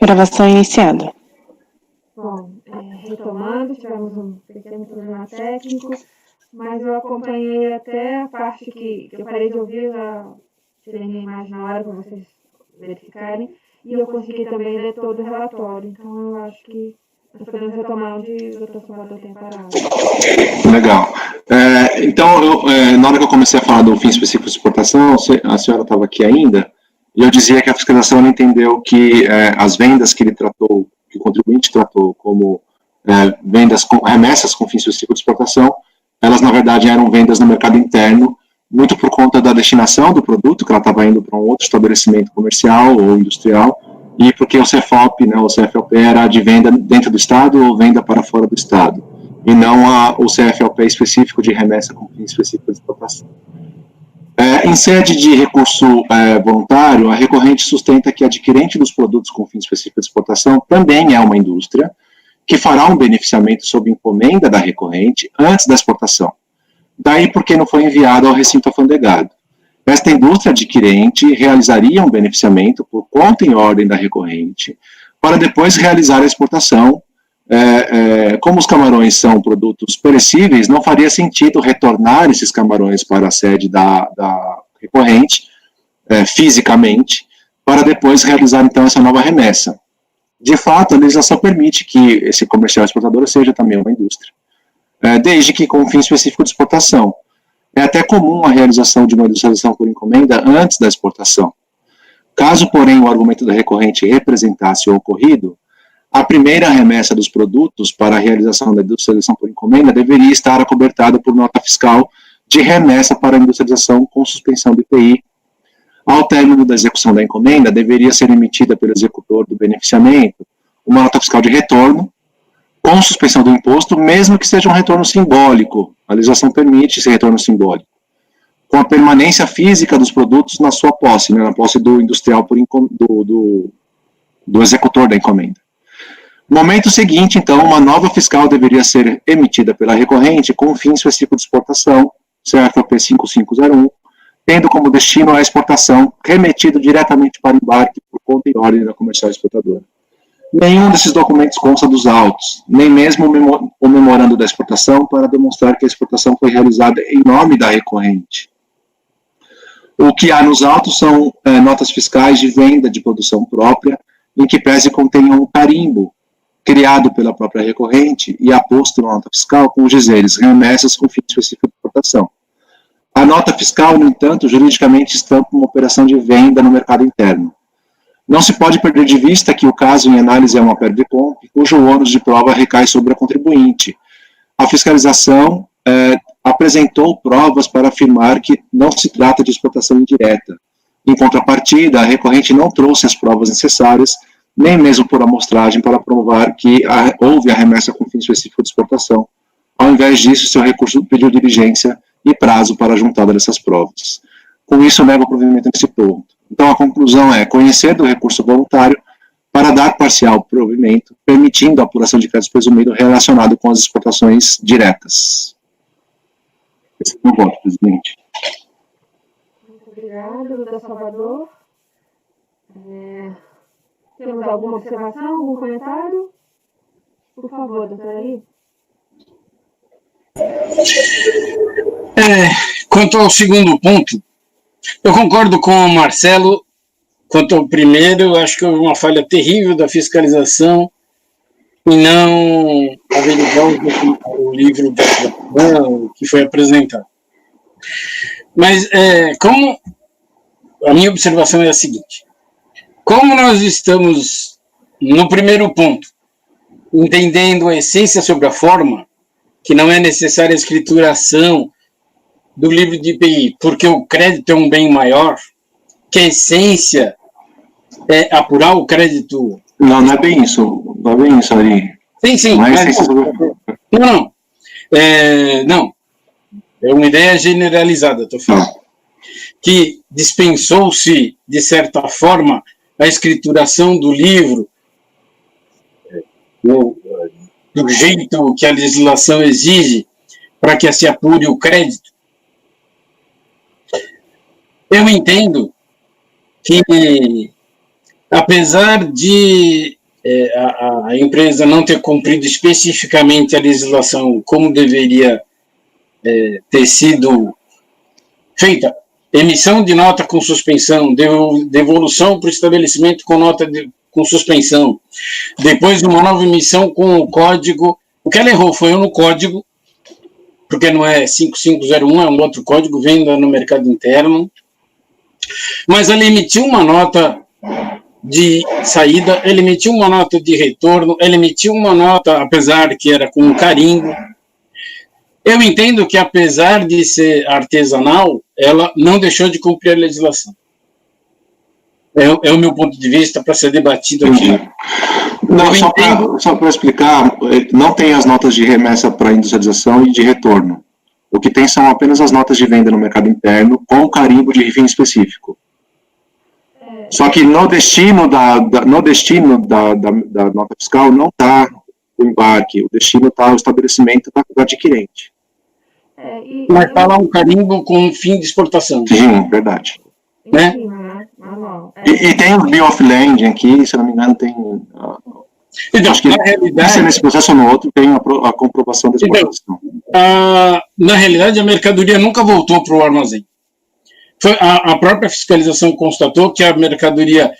Gravação iniciada. Bom, retomando, tivemos um pequeno problema técnico, mas eu acompanhei até a parte que eu parei de ouvir, já tirei minha imagem na hora para vocês verificarem, e eu consegui também ler todo o relatório. Então, eu acho que nós podemos retomar onde o Dr. Salvador tem parado. Legal. Então, na hora que eu comecei a falar do fim específico de exportação, a senhora estava aqui ainda, e eu dizia que a fiscalização entendeu que as vendas que ele tratou, que o contribuinte tratou como vendas com remessas com fim específico de exportação, elas na verdade eram vendas no mercado interno, muito por conta da destinação do produto, que ela estava indo para um outro estabelecimento comercial ou industrial, e porque o CFOP, né, o CFOP era de venda dentro do Estado ou venda para fora do Estado, e não o CFOP específico de remessa com fim específico de exportação. Em sede de recurso voluntário, a recorrente sustenta que a adquirente dos produtos com fim específico de exportação também é uma indústria que fará um beneficiamento sob encomenda da recorrente antes da exportação. Daí porque não foi enviado ao recinto alfandegado. Esta indústria adquirente realizaria um beneficiamento por conta em ordem da recorrente para depois realizar a exportação. Como os camarões são produtos perecíveis, não faria sentido retornar esses camarões para a sede da recorrente, fisicamente, para depois realizar, então, essa nova remessa. De fato, a legislação permite que esse comercial exportador seja também uma indústria, desde que com fim específico de exportação. É até comum a realização de uma industrialização por encomenda antes da exportação. Caso, porém, o argumento da recorrente representasse o ocorrido, a primeira remessa dos produtos para a realização da industrialização por encomenda deveria estar acobertada por nota fiscal de remessa para a industrialização com suspensão do IPI. Ao término da execução da encomenda, deveria ser emitida pelo executor do beneficiamento uma nota fiscal de retorno com suspensão do imposto, mesmo que seja um retorno simbólico. A legislação permite esse retorno simbólico, com a permanência física dos produtos na sua posse, né, na posse do industrial do executor da encomenda. No momento seguinte, então, uma nova fiscal deveria ser emitida pela recorrente com fim específico de exportação, CFOP 5501, tendo como destino a exportação remetido diretamente para embarque por conta e ordem da comercial exportadora. Nenhum desses documentos consta dos autos, nem mesmo o memorando da exportação para demonstrar que a exportação foi realizada em nome da recorrente. O que há nos autos são notas fiscais de venda de produção própria, em que pese contenham um carimbo criado pela própria recorrente e aposto na nota fiscal com os dizeres remessas com fim específico de exportação. A nota fiscal, no entanto, juridicamente estampa uma operação de venda no mercado interno. Não se pode perder de vista que o caso em análise é uma perda de compra, cujo ônus de prova recai sobre a contribuinte. A fiscalização apresentou provas para afirmar que não se trata de exportação indireta. Em contrapartida, a recorrente não trouxe as provas necessárias, nem mesmo por amostragem, para provar que houve a remessa com fim específico de exportação. Ao invés disso, seu recurso pediu diligência e prazo para a juntada dessas provas. Com isso, leva o provimento nesse ponto. Então, a conclusão é conhecer do recurso voluntário para dar parcial provimento, permitindo a apuração de crédito presumido relacionado com as exportações diretas. Esse é o meu voto, presidente. Muito obrigada, doutor Salvador. Temos alguma observação, algum comentário? Por favor, doutora Ari. Quanto ao segundo ponto, eu concordo com o Marcelo. Quanto ao primeiro, eu acho que houve uma falha terrível da fiscalização e não averiguar o livro que foi apresentado. Mas, como a minha observação é a seguinte: como nós estamos, no primeiro ponto, entendendo a essência sobre a forma, que não é necessária a escrituração do livro de IPI, porque o crédito é um bem maior, que a essência é apurar o crédito. Não é bem isso. Não é bem isso, Ari. Sim. Não é mas, essência sobre... Não. Não. É uma ideia generalizada, estou falando. Que dispensou-se, de certa forma, a escrituração do livro do jeito que a legislação exige para que se apure o crédito. Eu entendo que apesar de a empresa não ter cumprido especificamente a legislação como deveria ter sido feita, emissão de nota com suspensão, devolução para o estabelecimento com nota com suspensão, depois uma nova emissão com o código, o que ela errou foi no código, porque não é 5501, é um outro código, venda no mercado interno, mas ela emitiu uma nota de saída, ele emitiu uma nota de retorno, ele emitiu uma nota, apesar que era com um carimbo. Eu entendo que, apesar de ser artesanal, ela não deixou de cumprir a legislação. É o meu ponto de vista para ser debatido aqui. Não, só para explicar, não tem as notas de remessa para industrialização e de retorno. O que tem são apenas as notas de venda no mercado interno com carimbo de fim específico. Só que no destino da nota fiscal não está o embarque, o destino está o estabelecimento do adquirente. Mas está lá um carimbo com fim de exportação. Sim, verdade. Né? E tem o Bill of Landing aqui, se não me engano, tem... Então, acho que na realidade, nesse processo ou no outro tem a comprovação da exportação. Na realidade, a mercadoria nunca voltou para o armazém. A própria fiscalização constatou que a mercadoria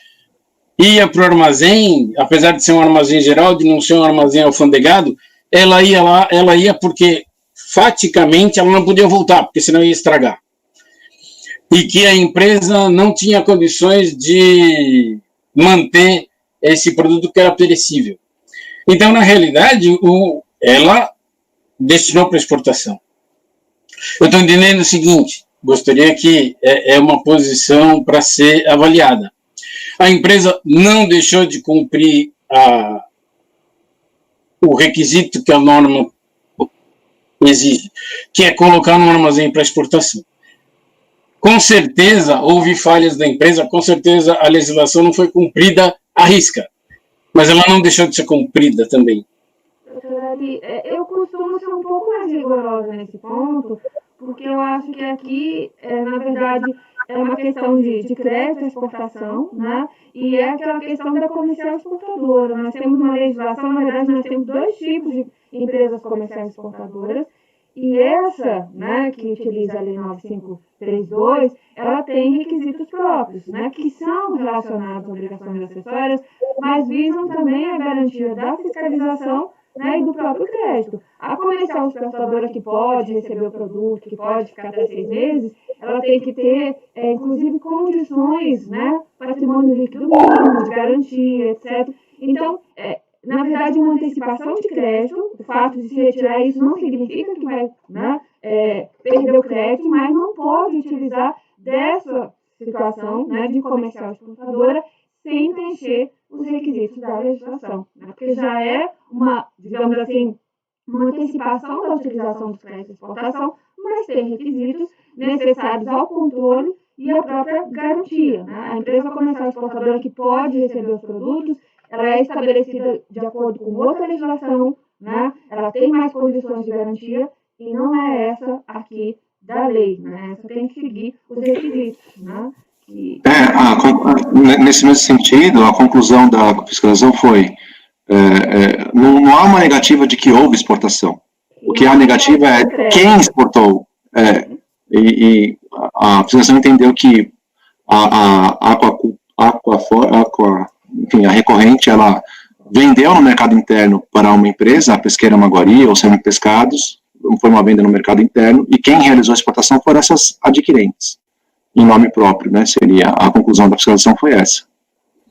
ia para o armazém, apesar de ser um armazém geral, de não ser um armazém alfandegado, ela ia lá, ela ia porque, faticamente, ela não podia voltar, porque senão ia estragar. E que a empresa não tinha condições de manter esse produto que era perecível. Então, na realidade, ela destinou para exportação. Eu estou entendendo o seguinte, gostaria que é uma posição para ser avaliada. A empresa não deixou de cumprir o requisito que a norma exige, que é colocar no armazém para exportação. Com certeza houve falhas da empresa, com certeza a legislação não foi cumprida à risca, mas ela não deixou de ser cumprida também. Eu costumo ser um pouco mais rigorosa nesse ponto, porque eu acho que aqui, na verdade, é uma questão de crédito à exportação, né? E é aquela questão da comercial exportadora. Nós temos uma legislação, na verdade, nós temos dois tipos de empresas comerciais exportadoras, e essa, né, que utiliza a Lei 9532, ela tem requisitos próprios, né, que são relacionados a obrigações acessórias, mas visam também a garantia da fiscalização, né, e do próprio crédito. A comercial exportadora que pode receber o produto, que pode ficar até 6 meses, ela tem que ter, inclusive, condições, né, patrimônio líquido mínimo, de garantia, etc. Então, na verdade, uma antecipação de crédito, o fato de se retirar isso não significa que vai, né, perder o crédito, mas não pode utilizar dessa situação, né, de comercial exportadora sem preencher os requisitos da legislação, né, porque já é uma, digamos assim, uma antecipação da utilização dos créditos de exportação, mas tem requisitos necessários ao controle e à própria garantia, né? A empresa comercial exportadora que pode receber os produtos, ela é estabelecida de acordo com outra legislação, né? Ela tem mais condições de garantia e não é essa aqui da lei, né? Essa tem que seguir os requisitos, né? Nesse mesmo sentido, a conclusão da fiscalização foi não há uma negativa de que houve exportação. O que há negativa é quem exportou. E a fiscalização entendeu que enfim, a recorrente, ela vendeu no mercado interno para uma empresa, a Pesqueira Maguari ou Semi Pescados, foi uma venda no mercado interno, e quem realizou a exportação foram essas adquirentes, em nome próprio, né? Seria a conclusão da fiscalização foi essa.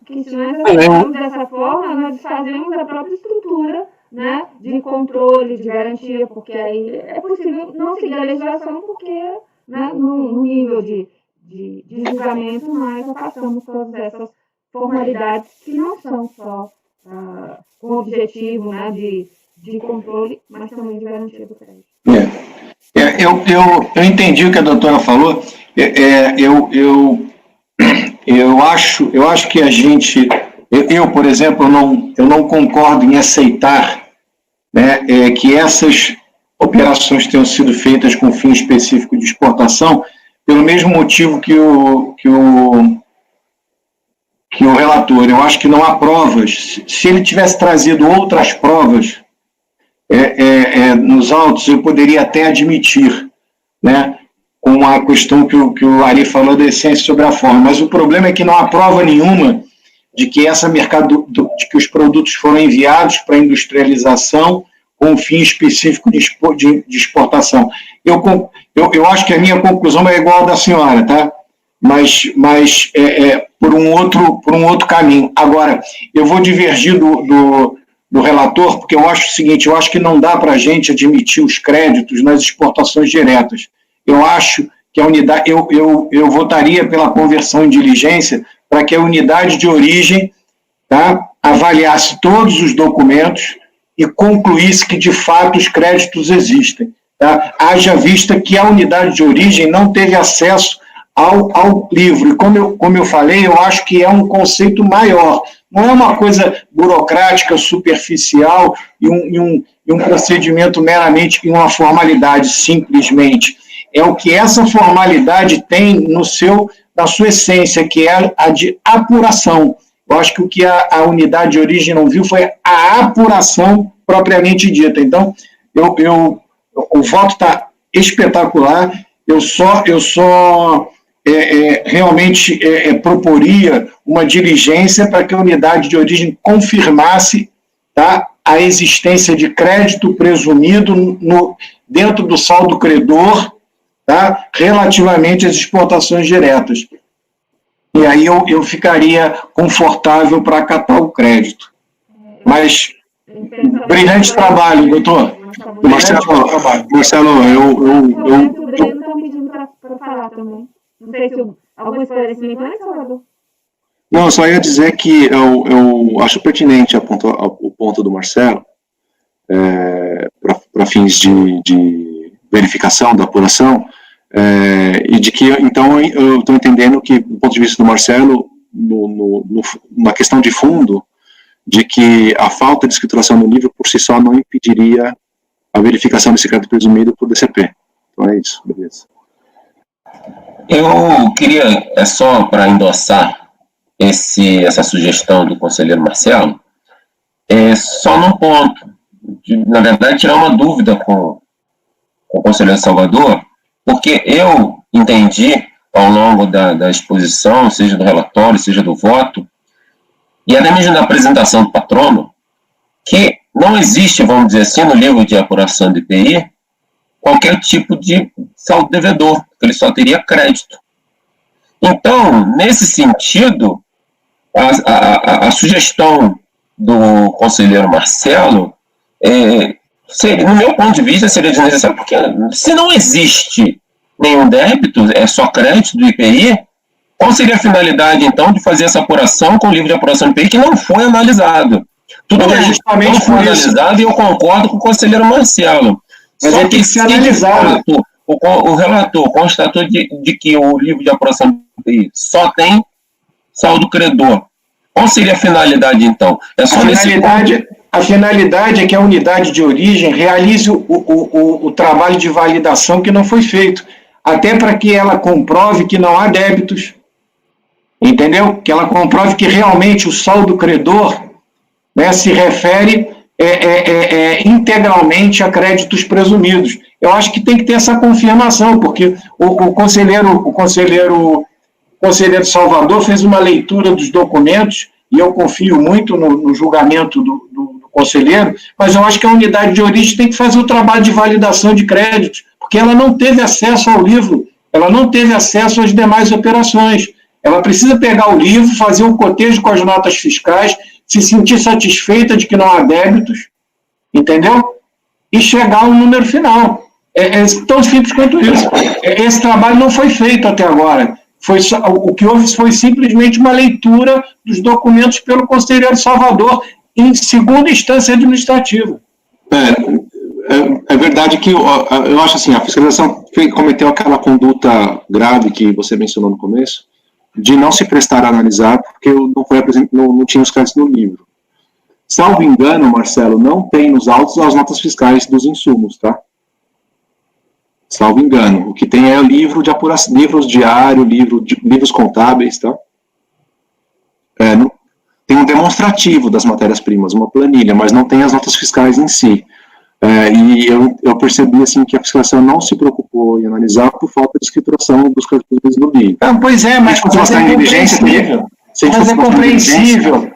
Que se nós atuarmos dessa forma, nós fazemos a própria estrutura, né, de controle, de garantia, porque aí é possível não seguir a legislação, porque, né, no nível de julgamento nós afastamos todas essas formalidades que não são só com o objetivo, né, de controle, mas também de garantia do crédito. Eu entendi o que a doutora falou. Eu acho que a gente, por exemplo, eu não concordo em aceitar, né, que essas operações tenham sido feitas com fim específico de exportação, pelo mesmo motivo que o relator, eu acho que não há provas. Se ele tivesse trazido outras provas nos autos, eu poderia até admitir, né, com a questão que o Ari falou da essência sobre a forma. Mas o problema é que não há prova nenhuma de que de que os produtos foram enviados para industrialização com um fim específico de exportação. Eu acho que a minha conclusão é igual à da senhora, tá? Mas por um outro caminho. Agora, eu vou divergir do relator, porque eu acho o seguinte, eu acho que não dá para a gente admitir os créditos nas exportações diretas. Eu acho que a unidade, eu votaria pela conversão em diligência para que a unidade de origem, tá, avaliasse todos os documentos e concluísse que, de fato, os créditos existem. Tá? Haja vista que a unidade de origem não teve acesso ao livro. E como eu falei, eu acho que é um conceito maior. Não é uma coisa burocrática, superficial e um procedimento meramente em uma formalidade, simplesmente. É o que essa formalidade tem na sua essência, que é a de apuração. Eu acho que o que a unidade de origem não viu foi a apuração propriamente dita. Então, o voto está espetacular. Eu só realmente proporia uma diligência para que a unidade de origem confirmasse, tá, a existência de crédito presumido dentro do saldo credor, tá, relativamente às exportações diretas. E aí eu ficaria confortável para acatar o crédito. Mas, brilhante trabalho, doutor. Marcelo, O Breno está pedindo para falar também. Não sei se algum esclarecimento antes, Salvador? Não, eu só ia dizer que eu acho pertinente o ponto do Marcelo, para fins de verificação da apuração, e de que, então, eu estou entendendo que, do ponto de vista do Marcelo, na questão de fundo, de que a falta de escrituração no livro, por si só, não impediria a verificação desse crédito presumido por DCP. Então é isso, beleza. Eu queria, só para endossar essa sugestão do conselheiro Marcelo, só num ponto, na verdade, tirar uma dúvida com o conselheiro Salvador, porque eu entendi, ao longo da exposição, seja do relatório, seja do voto, e até mesmo da apresentação do patrono, que não existe, vamos dizer assim, no livro de apuração do IPI, qualquer tipo de saldo devedor, porque ele só teria crédito. Então, nesse sentido, a sugestão do conselheiro Marcelo, no meu ponto de vista, seria desnecessário, porque se não existe nenhum débito, é só crédito do IPI, qual seria a finalidade, então, de fazer essa apuração com o livro de apuração do IPI que não foi analisado? Tudo bem, justamente não foi analisado, e eu concordo com o conselheiro Marcelo. Mas só ele tem que ser analisado. O relator constatou de que o livro de apuração do IPI só tem saldo credor. Qual seria a finalidade, então? A finalidade é que a unidade de origem realize o trabalho de validação que não foi feito, até para que ela comprove que não há débitos, entendeu? Que ela comprove que realmente o saldo credor, né, se refere integralmente a créditos presumidos. Eu acho que tem que ter essa confirmação, porque o conselheiro Salvador fez uma leitura dos documentos, e eu confio muito no julgamento do conselheiro, mas eu acho que a unidade de origem tem que fazer o trabalho de validação de créditos, porque ela não teve acesso ao livro, ela não teve acesso às demais operações. Ela precisa pegar o livro, fazer o cotejo com as notas fiscais, se sentir satisfeita de que não há débitos, entendeu? E chegar ao número final. É tão simples quanto isso. Esse trabalho não foi feito até agora. O que houve foi simplesmente uma leitura dos documentos pelo conselheiro Salvador em segunda instância administrativa. É verdade que eu acho assim, a fiscalização cometeu aquela conduta grave que você mencionou no começo, de não se prestar a analisar, porque não tinha os créditos no livro. Salvo engano, Marcelo, não tem nos autos as notas fiscais dos insumos, tá? Salvo engano. O que tem é o livro de apuração, livros diários, livros contábeis, tá? tem um demonstrativo das matérias-primas, uma planilha, mas não tem as notas fiscais em si. E eu percebi assim, que a fiscalização não se preocupou em analisar por falta de escrituração dos cartões do livro. Pois é, mas é compreensível. Mas é compreensível.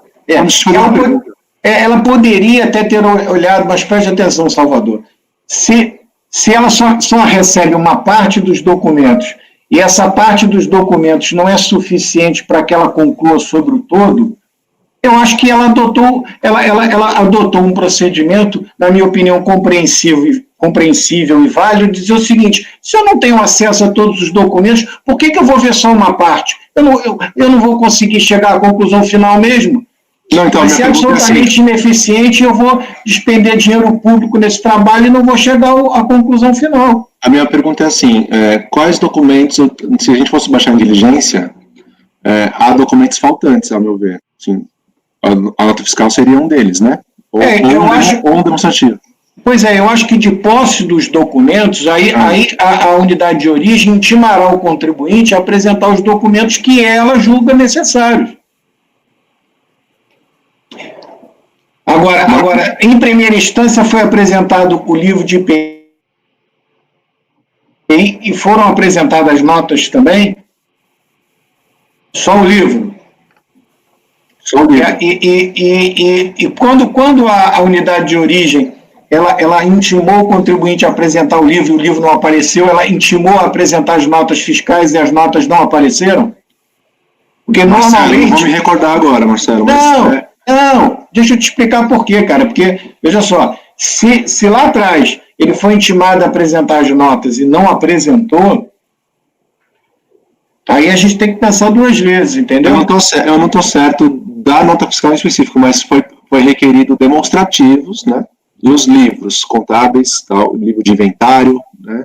Ela poderia até ter olhado, mas preste atenção, Salvador. Se ela só recebe uma parte dos documentos e essa parte dos documentos não é suficiente para que ela conclua sobre o todo, eu acho que ela adotou um procedimento, na minha opinião, compreensível e válido, de dizer o seguinte: se eu não tenho acesso a todos os documentos, por que eu vou ver só uma parte? Eu não vou conseguir chegar à conclusão final mesmo. Não, então, se é absolutamente ineficiente, eu vou despender dinheiro público nesse trabalho e não vou chegar à conclusão final. A minha pergunta é assim, quais documentos, se a gente fosse baixar em diligência, há documentos faltantes, ao meu ver. Sim, a nota fiscal seria um deles, né? Ou um demonstrativo. Pois é, eu acho que de posse dos documentos, aí a unidade de origem intimará o contribuinte a apresentar os documentos que ela julga necessários. Agora, em primeira instância, foi apresentado o livro de IPI e foram apresentadas notas também? Só o livro. Só o livro. E quando a unidade de origem ela intimou o contribuinte a apresentar o livro e o livro não apareceu, ela intimou a apresentar as notas fiscais e as notas não apareceram? Porque Marcelo, normalmente... não vou me recordar agora, Marcelo. Não, deixa eu te explicar por quê, cara. Porque, veja só, se lá atrás ele foi intimado a apresentar as notas e não apresentou, aí a gente tem que pensar duas vezes, entendeu? Eu não estou certo da nota fiscal em específico, mas foi requerido demonstrativos, né? E os livros contábeis, tal, livro de inventário, né?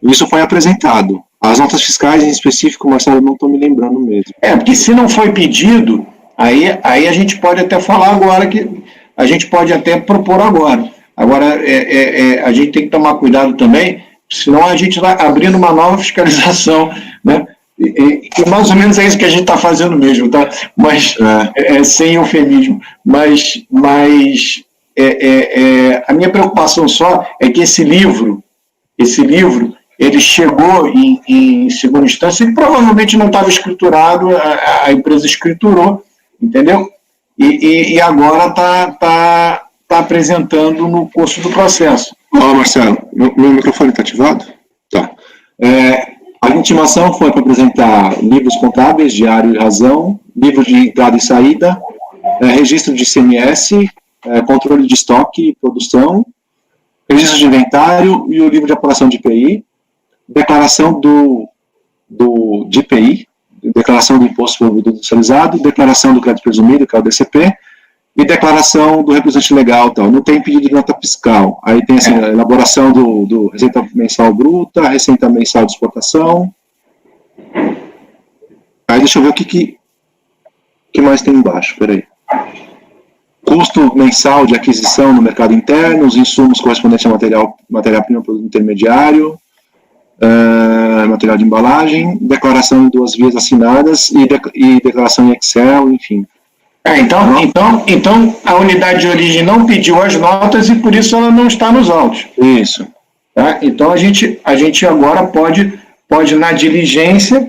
Isso foi apresentado. As notas fiscais em específico, Marcelo, não estou me lembrando mesmo. Porque se não foi pedido, aí a gente pode até falar agora, que a gente pode até propor agora. Agora, a gente tem que tomar cuidado também, senão a gente está abrindo uma nova fiscalização, né? E mais ou menos é isso que a gente está fazendo mesmo, tá? Mas, sem eufemismo. Mas a minha preocupação só é que esse livro, ele chegou em segunda instância e provavelmente não estava escriturado, a empresa escriturou, entendeu? E agora está apresentando no curso do processo. Marcelo, meu microfone está ativado? Tá. A intimação foi para apresentar livros contábeis, diário e razão, livro de entrada e saída, registro de ICMS, controle de estoque e produção, registro de inventário e o livro de apuração de IPI, declaração de IPI, declaração do Imposto sobre o Produto Industrializado, declaração do crédito presumido, que é o DCP, e declaração do representante legal, tal. Não tem pedido de nota fiscal. Aí tem assim, a elaboração do receita mensal bruta, receita mensal de exportação. Aí deixa eu ver o que mais tem embaixo, peraí. Custo mensal de aquisição no mercado interno, os insumos correspondentes a matéria-prima produto intermediário, material de embalagem, declaração em 2 vias assinadas e declaração em Excel, enfim. Então, a unidade de origem não pediu as notas e por isso ela não está nos autos. Isso. Tá? Então, a gente agora pode na diligência,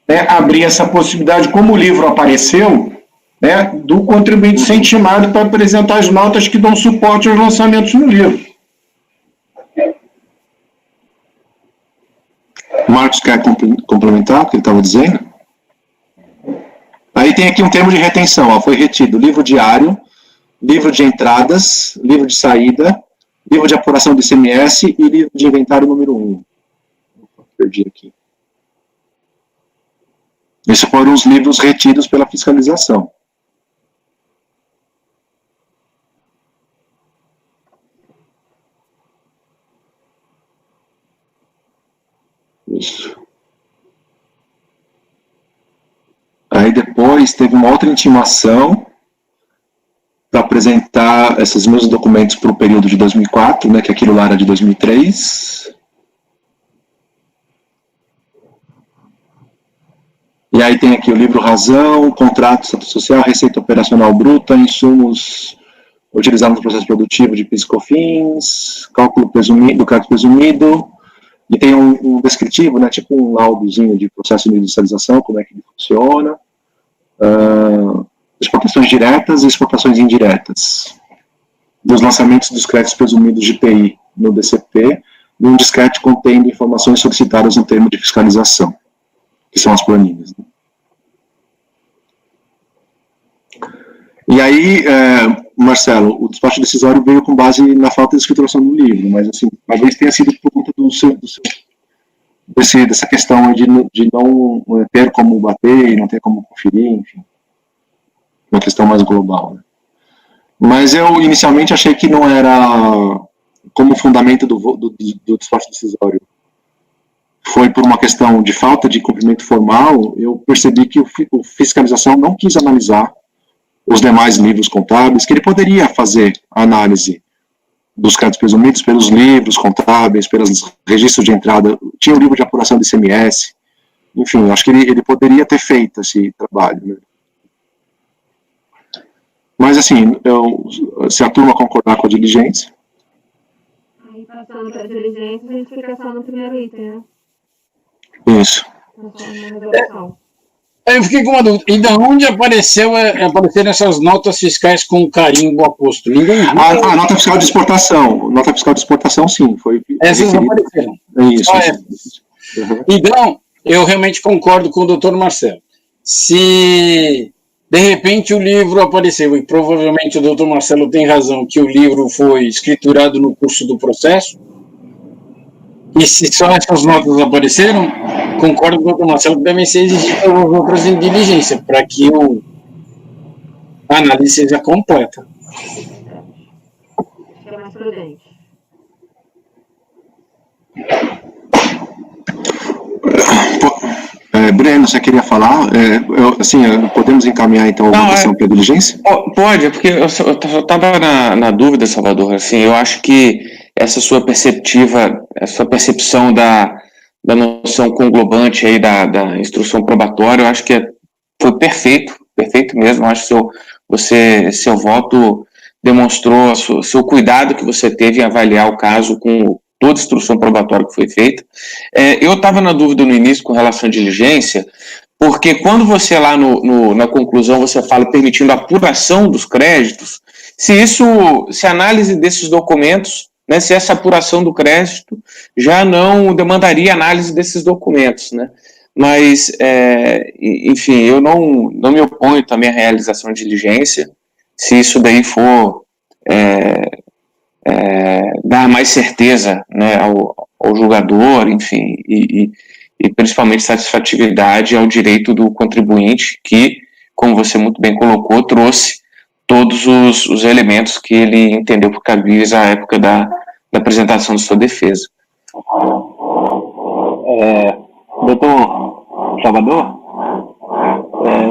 né, abrir essa possibilidade, como o livro apareceu, né, do contribuinte ser intimado para apresentar as notas que dão suporte aos lançamentos no livro. Marcos quer complementar o que ele estava dizendo? Aí tem aqui um termo de retenção, foi retido livro diário, livro de entradas, livro de saída, livro de apuração do ICMS e livro de inventário número 1. Perdi aqui. Esses foram os livros retidos pela fiscalização. Isso. Aí depois teve uma outra intimação para apresentar esses mesmos documentos para o período de 2004, né, que aquilo lá era de 2003. E aí tem aqui o livro Razão, Contrato, Estatuto Social, Receita Operacional Bruta, Insumos utilizados no processo produtivo de PIS e COFINS, Cálculo presumido, do crédito presumido, e tem um descritivo, né, tipo um laudozinho de processo de industrialização, como é que ele funciona, exportações diretas e exportações indiretas, dos lançamentos dos créditos presumidos de PI no DCP, e um disquete contendo informações solicitadas no termo de fiscalização, que são as planilhas. Né? E aí, Marcelo, o despacho decisório veio com base na falta de escrituração do livro, mas assim, talvez tenha sido por conta dessa questão de não ter como bater e não ter como conferir, enfim, uma questão mais global. Né? Mas eu inicialmente achei que não era como fundamento do despacho decisório. Foi por uma questão de falta de cumprimento formal, eu percebi que o fiscalização não quis analisar os demais livros contábeis, que ele poderia fazer a análise dos créditos presumidos pelos livros contábeis, pelos registros de entrada, tinha o livro de apuração do ICMS, enfim, acho que ele poderia ter feito esse trabalho. Né? Mas, assim, se a turma concordar com a diligência... Aí, passando para a diligência, a gente fica só no primeiro item, né? Isso. Eu fiquei com uma dúvida. E de onde apareceram essas notas fiscais com carimbo aposto? Ninguém viu. A nota fiscal de exportação. Nota fiscal de exportação, sim. Essas apareceram. Isso. Uhum. Então, eu realmente concordo com o doutor Marcelo. Se, de repente, o livro apareceu, e provavelmente o doutor Marcelo tem razão, que o livro foi escriturado no curso do processo, e se só essas notas apareceram, concordo com o doutor Marcelo que devem ser exigidas as outras em diligência, para que a análise seja completa. Acho que é mais prudente. Breno, você queria falar? Podemos encaminhar, então, a votação para a diligência? Pode, porque eu só estava na dúvida, Salvador. Assim, eu acho que essa sua percepção da noção conglobante aí da instrução probatória, eu acho que foi perfeito mesmo. Eu acho que seu voto demonstrou o seu cuidado que você teve em avaliar o caso com toda a instrução probatória que foi feita. Eu estava na dúvida no início com relação à diligência, porque quando você lá na conclusão você fala permitindo a apuração dos créditos, se a análise desses documentos, né, se essa apuração do crédito já não demandaria análise desses documentos, né? Mas, enfim, eu não me oponho também à realização de diligência, se isso daí for dar mais certeza, né, ao julgador, enfim, e principalmente satisfatividade ao direito do contribuinte que, como você muito bem colocou, trouxe todos os elementos que ele entendeu por cabíveis à época da apresentação de sua defesa. Doutor Salvador,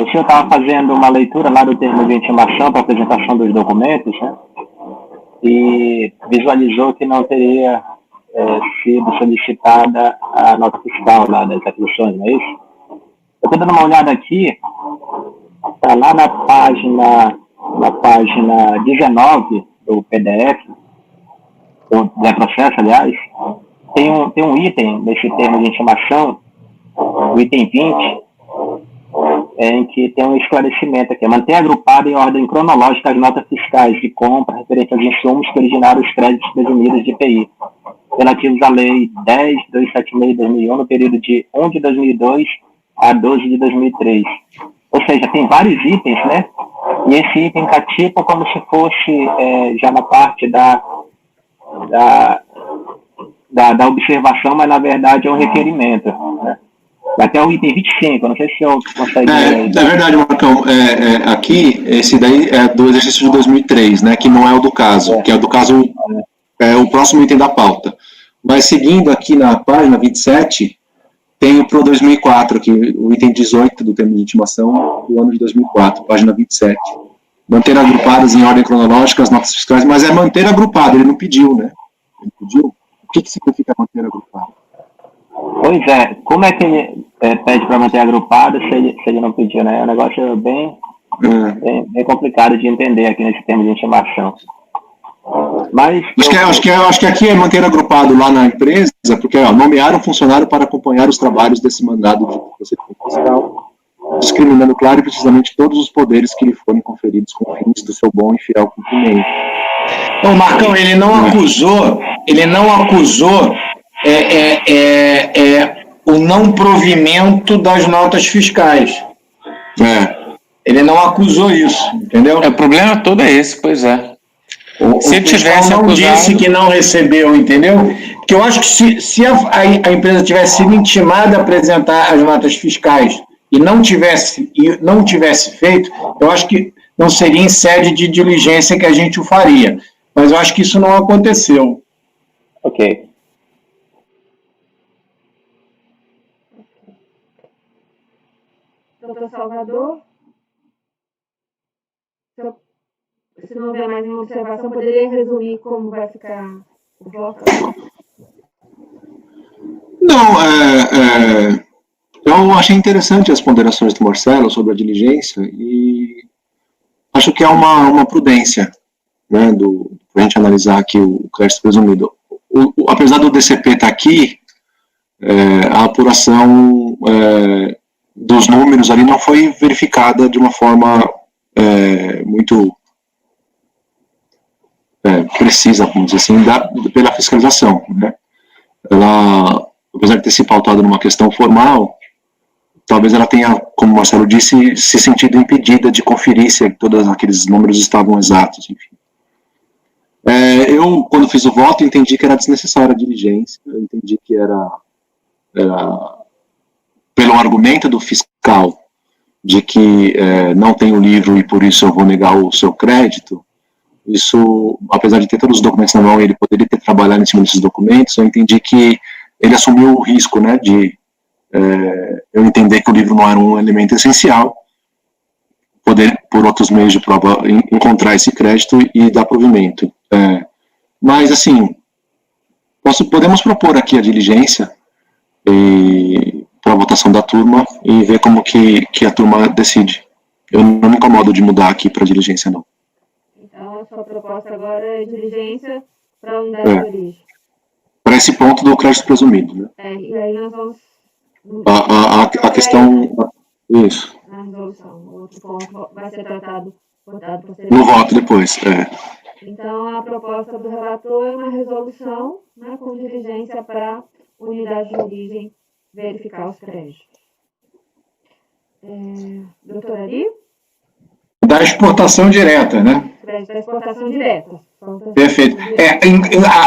o senhor estava fazendo uma leitura lá do termo de intimação para a apresentação dos documentos, né? E visualizou que não teria sido solicitada a nota fiscal lá das aquisições, não é isso? Eu estou dando uma olhada aqui, está lá na página 19 do PDF, do processo, aliás, tem um item nesse termo de intimação, o item 20, em que tem um esclarecimento aqui: manter agrupado em ordem cronológica as notas fiscais de compra referentes aos insumos que originaram os créditos presumidos de IPI, relativos à Lei 10.276 de 2001, no período de 1 de 2002 a 12 de 2003. Ou seja, tem vários itens, né? E esse item está tipo como se fosse já na parte da observação, mas na verdade é um requerimento, né? Até o item 25, não sei se eu consegue... É verdade, Marcão. Aqui, esse daí é do exercício de 2003, né, que não é o do caso, que é o do caso, o próximo item da pauta. Mas seguindo aqui na página 27, tem o Pro 2004, aqui, o item 18 do termo de intimação do ano de 2004, página 27. Manter agrupadas em ordem cronológica as notas fiscais, mas é manter agrupado, ele não pediu, né? Ele pediu? O que significa manter agrupado? Pois é, como é que pede para manter agrupado se ele não pedir, né? É um negócio bem complicado de entender aqui nesse termo de intimação. Mas Acho que aqui é manter agrupado lá na empresa, porque nomear um funcionário para acompanhar os trabalhos desse mandado de procedimento fiscal, discriminando claro e precisamente todos os poderes que lhe forem conferidos com fins do seu bom e fiel cumprimento. Então, Marcão, ele não acusou o não provimento das notas fiscais. Ele não acusou isso, entendeu? O problema todo é esse, pois é. Se ele tivesse não acusado... disse que não recebeu, entendeu? Porque eu acho que se a empresa tivesse sido intimada a apresentar as notas fiscais e não tivesse feito, eu acho que não seria em sede de diligência que a gente o faria. Mas eu acho que isso não aconteceu. Ok. Doutor Salvador? Se não houver mais nenhuma observação, poderia resumir como vai ficar o voto? Não, eu achei interessante as ponderações do Marcelo sobre a diligência e acho que é uma prudência, né, para a gente analisar aqui o crédito presumido. Apesar do DCP estar aqui, a apuração dos números ali não foi verificada de uma forma muito precisa, vamos dizer assim, pela fiscalização, né? Ela, apesar de ter se pautado numa questão formal, talvez ela tenha, como o Marcelo disse, se sentido impedida de conferir se todos aqueles números estavam exatos, enfim. Eu, quando fiz o voto, entendi que era desnecessária a diligência, eu entendi que era pelo argumento do fiscal de que não tem o livro e por isso eu vou negar o seu crédito. Isso, apesar de ter todos os documentos na mão, ele poderia ter trabalhado em cima desses documentos, eu entendi que ele assumiu o risco, né, de eu entender que o livro não era um elemento essencial, poder, por outros meios de prova, encontrar esse crédito e dar provimento. Mas, assim, podemos propor aqui a diligência para a votação da turma e ver como que a turma decide. Eu não me incomodo de mudar aqui para a diligência, não. Então, a sua proposta agora é diligência para a unidade de origem. Para esse ponto do crédito presumido, né? E aí nós vamos... A questão... Isso. Na resolução. O outro ponto vai ser votado posteriormente. No voto depois, Então, a proposta do relator é uma resolução, né, com diligência para a unidade de origem verificar os créditos. Doutor Ari? Da exportação direta, né? Da exportação direta. Perfeito.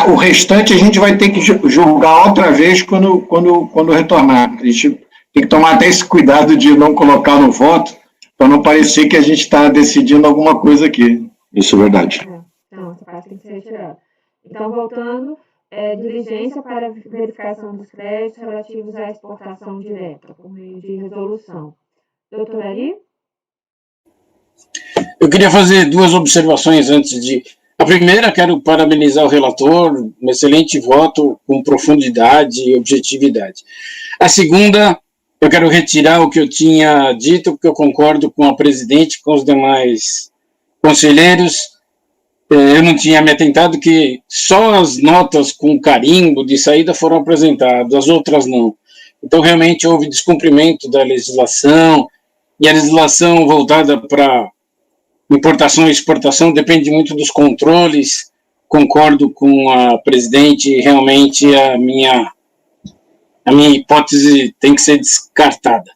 O restante a gente vai ter que julgar outra vez quando retornar. A gente tem que tomar até esse cuidado de não colocar no voto, para não parecer que a gente está decidindo alguma coisa aqui. Isso é verdade. Então, essa parte tem que ser retirada. Então, voltando, diligência para verificação dos créditos relativos à exportação direta, por meio de resolução. Doutor Ari? Eu queria fazer duas observações antes de... A primeira, quero parabenizar o relator, um excelente voto com profundidade e objetividade. A segunda, eu quero retirar o que eu tinha dito, porque eu concordo com a presidente, com os demais conselheiros. Eu não tinha me atentado que só as notas com carimbo de saída foram apresentadas, as outras não. Então, realmente, houve descumprimento da legislação, e a legislação voltada para importação e exportação depende muito dos controles. Concordo com a presidente, realmente a minha hipótese tem que ser descartada.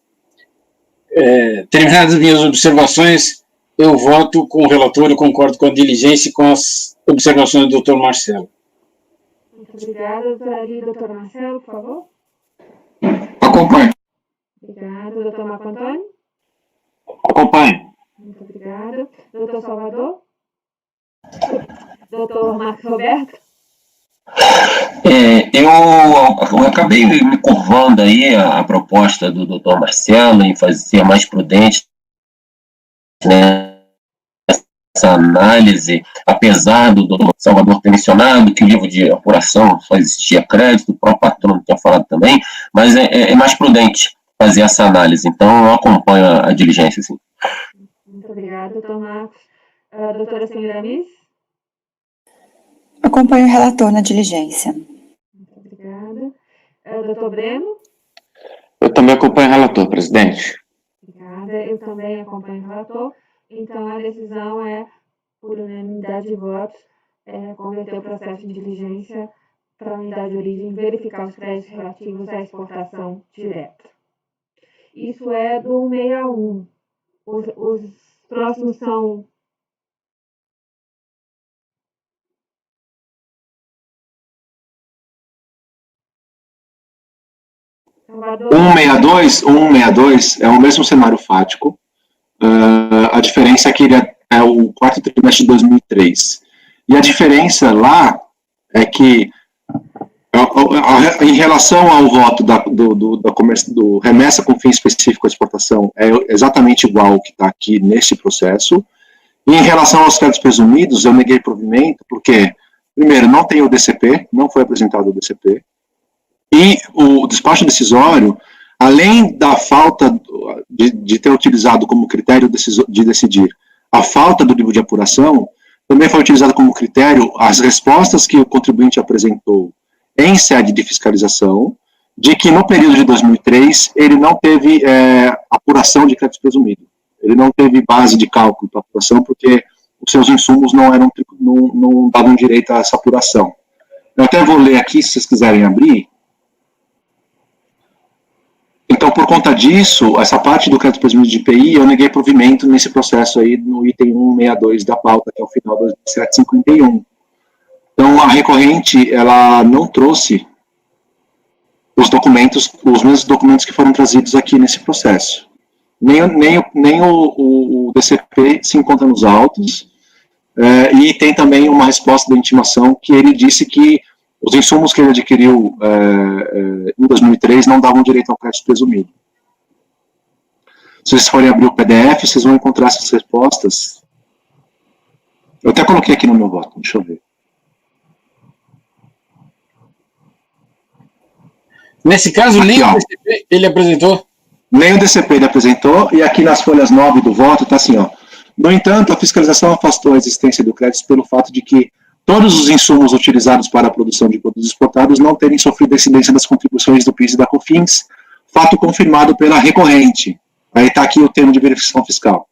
Terminadas as minhas observações, eu voto com o relator, eu concordo com a diligência e com as observações do doutor Marcelo. Muito obrigada, doutor Ari. Doutor Marcelo, por favor. Acompanhe. Obrigada, doutor Marco Antônio. Acompanhe. Muito obrigada. Doutor Salvador? Doutor Marcos Roberto? Eu acabei me curvando aí a proposta do doutor Marcelo em ser mais prudente, né, essa análise, apesar do doutor Salvador ter mencionado que o livro de apuração só existia crédito, o próprio patrono tinha falado também, mas é mais prudente fazer essa análise. Então, eu acompanho a diligência, sim. Muito obrigada, doutor Marcos. Doutora Semiramis? Acompanho o relator na diligência. Muito obrigada. Doutor Breno? Eu também acompanho o relator, presidente. Obrigada. Eu também acompanho o relator. Então, a decisão é, por unanimidade de votos, converter o processo de diligência para a unidade de origem, verificar os créditos relativos à exportação direta. Isso é do 161. Os próximos são... Salvador. 162 é o mesmo cenário fático. A diferença é que ele é o quarto trimestre de 2003. E a diferença lá é que, em relação ao voto do remessa com fim específico à exportação, é exatamente igual ao que está aqui nesse processo. E em relação aos créditos presumidos, eu neguei provimento, porque, primeiro, não tem o DCP, não foi apresentado o DCP, e o despacho decisório, além da falta de ter utilizado como critério de decidir a falta do livro de apuração, também foi utilizado como critério as respostas que o contribuinte apresentou em sede de fiscalização, de que no período de 2003 ele não teve apuração de crédito presumido. Ele não teve base de cálculo para apuração, porque os seus insumos não davam direito a essa apuração. Eu até vou ler aqui, se vocês quiserem abrir. Então, por conta disso, essa parte do crédito presumido de IPI, eu neguei provimento nesse processo aí, no item 162 da pauta, que é o final do 2751. Então, a recorrente, ela não trouxe os mesmos documentos que foram trazidos aqui nesse processo. Nem o DCP se encontra nos autos, e tem também uma resposta da intimação que ele disse que os insumos que ele adquiriu em 2003 não davam direito ao crédito presumido. Se vocês forem abrir o PDF, vocês vão encontrar essas respostas. Eu até coloquei aqui no meu voto, deixa eu ver. Nesse caso, nem o DCP ele apresentou? Nem o DCP ele apresentou, e aqui nas folhas 9 do voto está assim, ó. No entanto, a fiscalização afastou a existência do crédito pelo fato de que todos os insumos utilizados para a produção de produtos exportados não terem sofrido a incidência das contribuições do PIS e da COFINS, fato confirmado pela recorrente. Aí está aqui o termo de verificação fiscal.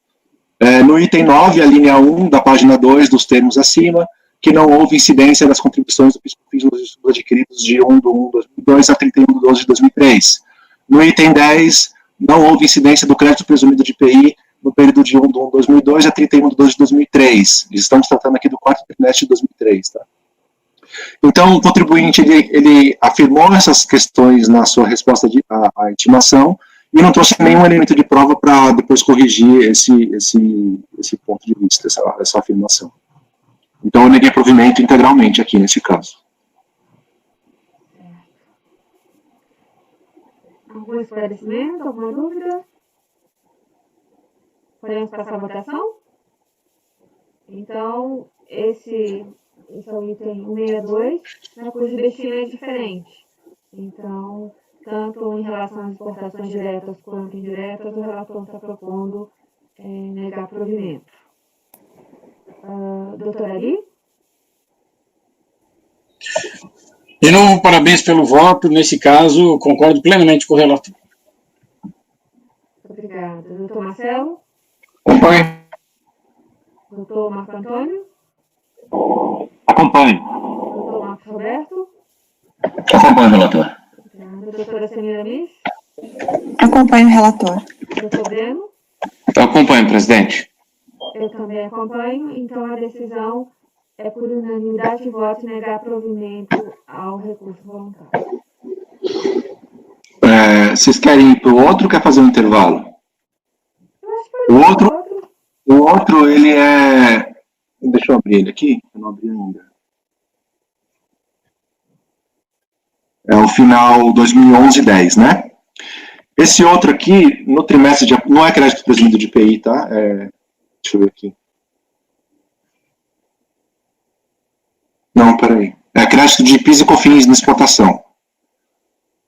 No item 9, a linha 1 da página 2 dos termos acima, que não houve incidência das contribuições do PIS e COFINS nos insumos adquiridos de 1/1/2002 a 31/12/2003. No item 10, não houve incidência do crédito presumido de IPI no período de 1/1/2002 a 31/12/2003. Estamos tratando aqui do quarto trimestre de 2003, tá? Então, o contribuinte, ele afirmou essas questões na sua resposta à intimação e não trouxe nenhum elemento de prova para depois corrigir esse ponto de vista, essa afirmação. Então, eu neguei provimento integralmente aqui, nesse caso. Algum esclarecimento, alguma dúvida? Podemos passar a votação? Então, esse é o item 162, cujo destino é diferente. Então, tanto em relação às exportações diretas quanto indiretas, o relator está propondo negar provimento. Doutora Ari? De novo, parabéns pelo voto. Nesse caso, concordo plenamente com o relator. Obrigada. Doutor Marcelo? Acompanho. Doutor Marco Antônio? Acompanho. Doutor Marcos Roberto? Acompanho, relator. Obrigada. Doutora Semiramis? Acompanho o relator. Doutor Breno? Eu acompanho, presidente. Eu também acompanho. Então, a decisão é por unanimidade de voto negar provimento ao recurso voluntário. Vocês querem ir para o outro ou quer fazer um intervalo? Eu acho que O outro, ele é... Deixa eu abrir ele aqui, eu não abri ainda. É o final 2011-10, né? Esse outro aqui, no trimestre de... Não é crédito presumido de IPI, tá? Deixa eu ver aqui. Não, peraí. É crédito de PIS e COFINS na exportação.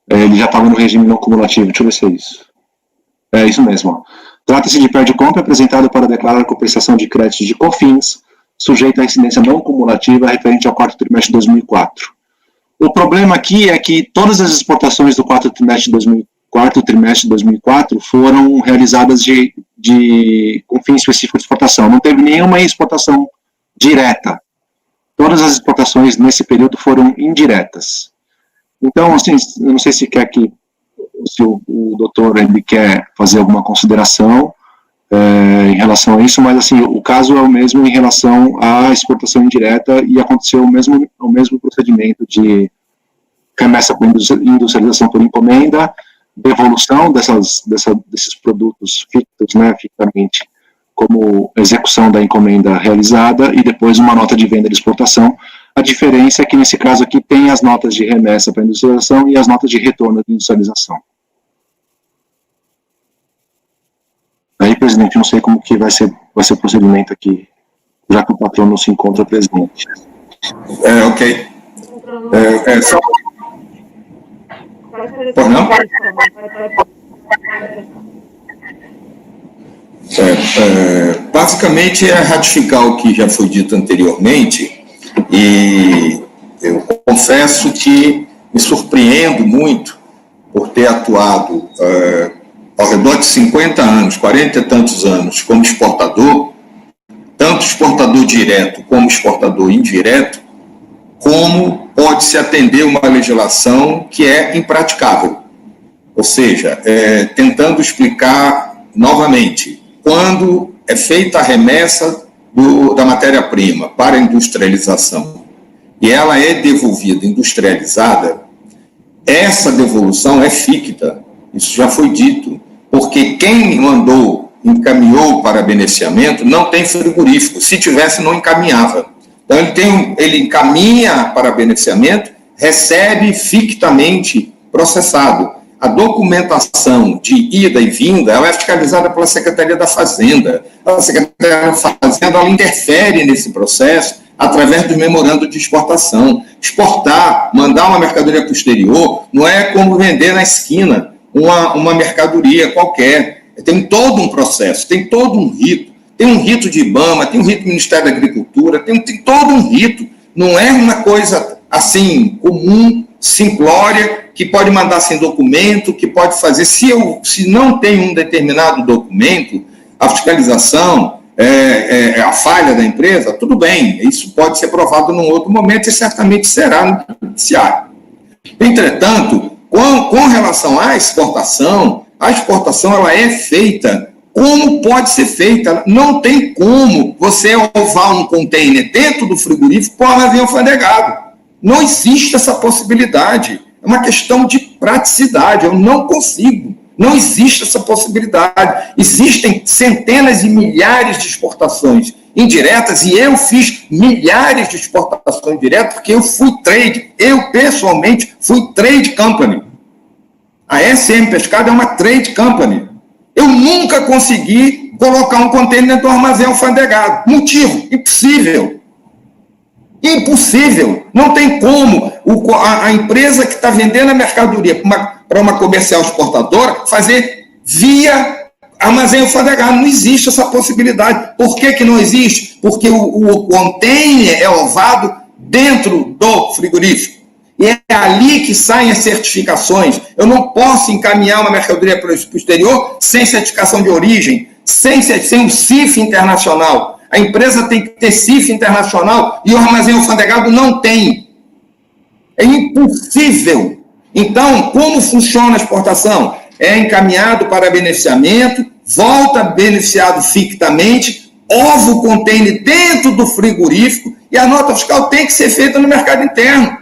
Ele já estava no regime não cumulativo. Deixa eu ver se é isso. É isso mesmo. Trata-se de perde-compra apresentado para declarar compensação de créditos de COFINS, sujeito à incidência não cumulativa referente ao quarto trimestre de 2004. O problema aqui é que todas as exportações do quarto trimestre de 2004 foram realizadas com fim específico de exportação. Não teve nenhuma exportação direta. Todas as exportações nesse período foram indiretas. Então, assim, eu não sei se o doutor ele quer fazer alguma consideração em relação a isso, mas assim, o caso é o mesmo em relação à exportação indireta e aconteceu o mesmo procedimento de remessa por industrialização por encomenda, devolução desses produtos fictos, né, fictamente, como execução da encomenda realizada e depois uma nota de venda de exportação. A diferença é que nesse caso aqui tem as notas de remessa para industrialização e as notas de retorno de industrialização. Aí, presidente, não sei como que vai ser o procedimento aqui, já que o patrão não se encontra presente. Ok. Só... Por não? Basicamente é ratificar o que já foi dito anteriormente, e eu confesso que me surpreendo muito por ter atuado ao redor de 50 anos, 40 e tantos anos como exportador, tanto exportador direto como exportador indireto, como pode-se atender uma legislação que é impraticável. Ou seja, tentando explicar novamente, quando é feita a remessa da matéria-prima para a industrialização e ela é devolvida industrializada, essa devolução é ficta, isso já foi dito, porque quem encaminhou para beneficiamento não tem frigorífico, se tivesse não encaminhava. Então ele encaminha para beneficiamento, recebe fictamente processado. A documentação de ida e vinda, ela é fiscalizada pela Secretaria da Fazenda. A Secretaria da Fazenda, ela interfere nesse processo através do memorando de exportação. Exportar, mandar uma mercadoria para o exterior, não é como vender na esquina uma mercadoria qualquer. Tem todo um processo, tem todo um rito. Tem um rito de IBAMA, tem um rito do Ministério da Agricultura, tem todo um rito. Não é uma coisa assim, comum, simplória, que pode mandar sem documento, que pode fazer. Se não tem um determinado documento, a fiscalização, a falha da empresa, tudo bem, isso pode ser provado num outro momento e certamente será no judiciário. Entretanto, com relação à exportação, a exportação ela é feita como pode ser feita. Não tem como você ovar um container dentro do frigorífico para o armazém alfandegado. Não existe essa possibilidade. É uma questão de praticidade. Eu não consigo. Não existe essa possibilidade. Existem centenas e milhares de exportações indiretas e eu fiz milhares de exportações diretas porque eu fui trade. Eu, pessoalmente, fui trade company. A SM Pescado é uma trade company. Eu nunca consegui colocar um container dentro do armazém alfandegado. Motivo? Impossível. Impossível. Não tem como a empresa que está vendendo a mercadoria para uma comercial exportadora fazer via armazém alfandegado. Não existe essa possibilidade. Por que não existe? Porque o container é ovado dentro do frigorífico. E é ali que saem as certificações. Eu não posso encaminhar uma mercadoria para o exterior sem certificação de origem, sem o CIF internacional. A empresa tem que ter CIF internacional e o armazém alfandegado não tem. É impossível. Então, como funciona a exportação? É encaminhado para beneficiamento, volta beneficiado fictamente, ova o container dentro do frigorífico e a nota fiscal tem que ser feita no mercado interno.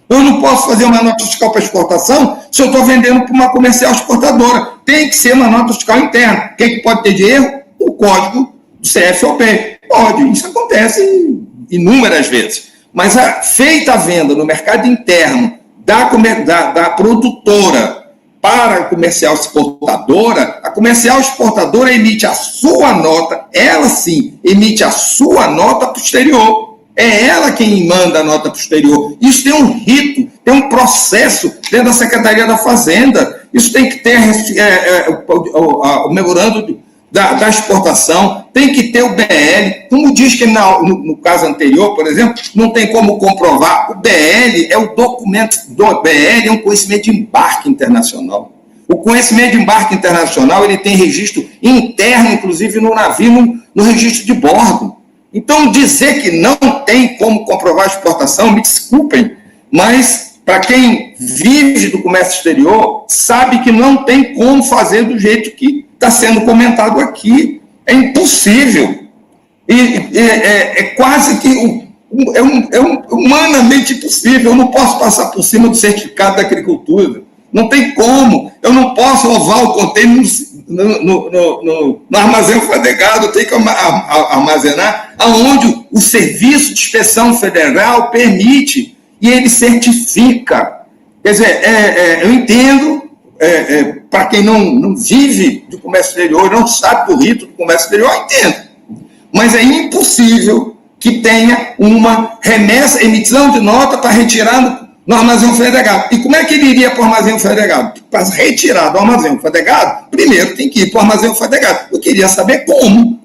Eu não posso fazer uma nota fiscal para exportação se eu estou vendendo para uma comercial exportadora. Tem que ser uma nota fiscal interna. O que pode ter de erro? O código do CFOP. Pode, isso acontece inúmeras vezes. Mas feita a venda no mercado interno da produtora para a comercial exportadora emite a sua nota, ela sim, emite a sua nota para o exterior. É ela quem manda a nota para o exterior. Isso tem um rito, tem um processo dentro da Secretaria da Fazenda. Isso tem que ter o memorando da exportação, tem que ter o BL. Como diz que no caso anterior, por exemplo, não tem como comprovar. O BL é o documento do BL, é um conhecimento de embarque internacional. O conhecimento de embarque internacional ele tem registro interno, inclusive no navio, no registro de bordo. Então, dizer que não tem como comprovar a exportação, me desculpem, mas para quem vive do comércio exterior, sabe que não tem como fazer do jeito que está sendo comentado aqui. É impossível. É quase que humanamente impossível. Eu não posso passar por cima do certificado da agricultura. Não tem como. Eu não posso ovar o contêiner no armazém alfandegado. Eu tenho que armazenar aonde o Serviço de Inspeção Federal permite e ele certifica. Quer dizer, eu entendo, para quem não vive do comércio exterior, não sabe do rito do comércio exterior, eu entendo. Mas é impossível que tenha uma remessa, emissão de nota para retirar no armazém alfandegado. E como é que ele iria para o armazém alfandegado? Para retirar do armazém alfandegado, primeiro tem que ir para o armazém alfandegado. Eu queria saber como.